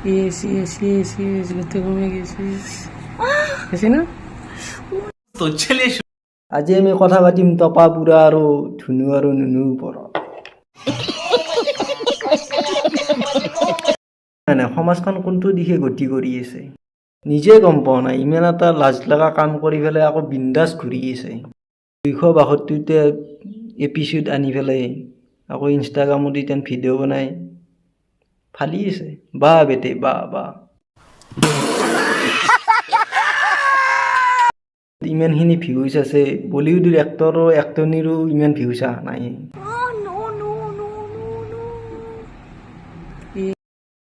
ঘুরতে কমে গেছি না তো চলে আজি আমি কথা পাতিম টপা বুঢ়া আৰু ধুনু আৰু নুনুৰ ওপৰত। নাই সমাজখন কোনটো দিশে গতি কৰি আছে নিজে গম পোৱা নাই। ইমান এটা লাজ লগা কাম কৰি পেলাই আকৌ বিন্দাছ ঘূৰি আছে। 272টা এপিচোড আনি পেলাই আকৌ ইনষ্টাগ্ৰামত এতিয়া ভিডিঅ' বনাই ফালি আছে। বা বেটে বা ইমানখিনি ভিউজ আছে। বলিউডৰ এক্টৰনীৰো ইমান ভিউজ অহা নাই।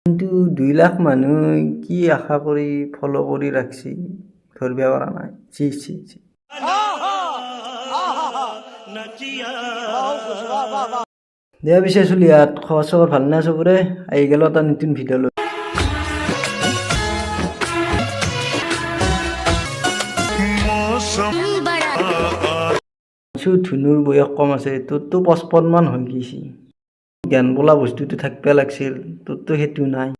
কিন্তু 2 লাখ মানুহ কি আশা কৰি ফ'ল' কৰি ৰাখছি ধৰিব পৰা নাই। চি দিয়া পিছে চলি ইয়াত খবৰ চবৰ ভাল না চবৰে? আহি গেল এটা নতুন ভিডিঅ' লৈ। ধুনুৰ বয়স কম আছে, তোৰতো 55 মান হৈ গৈছি। জ্ঞান বোলা বস্তুটো থাকিব লাগিছিল, তোৰতো সেইটো নাই।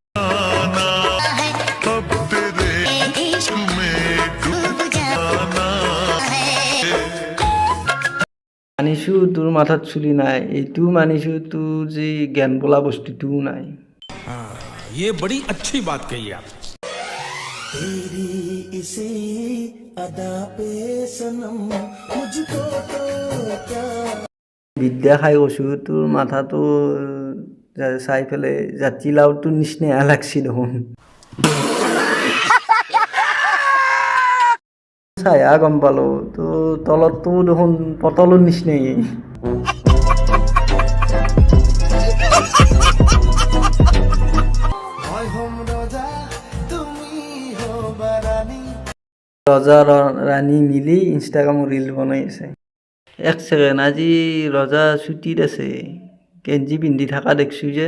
মানিছো তোৰ মাথাত চুলি নাই, এইটোও মানিছো তোৰ যে জ্ঞান বোলা বস্তুটোও নাই। ये बड़ी अच्छी बात कही आप। বিদ্যা খাই কৈছো, তোৰ মাথাটো চাই পেলাই জাতিলাওটোৰ নিচিনা লাগছি দেখোন। চাইয়া গম পালো তো তলতটো দেখোন পটলৰ নিচিনাই। ৰজা ৰাণী মিলি ইনষ্টাগ্ৰামত ৰিল বনাই আছে। এক ছেকেণ্ড, আজি ৰজা ছুটিত আছে, গেঞ্জি পিন্ধি থকা দেখছো যে।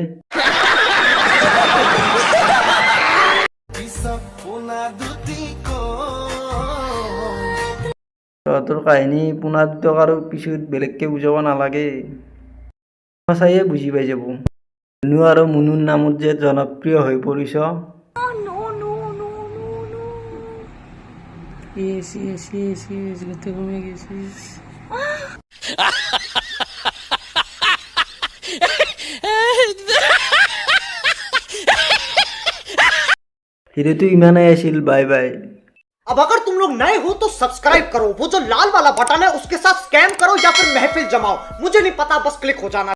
তহঁতৰ কাহিনী পুনাদক আৰু পিছত বেলেগকে বুজাব নালাগে, সঁচায়ে বুজি পাই যাব। ধুনু আৰু মুনুৰ নামত যে জনপ্ৰিয় হৈ পৰিছ। ঘুৰতে কমে গেছি হিৰোটো ইমানেই আছিল। Bye bye. अब अगर तुम लोग नए हो तो सब्सक्राइब करो, वो जो लाल वाला बटन है उसके साथ स्कैम करो या फिर महफिल जमाओ, मुझे नहीं पता, बस क्लिक हो जाना।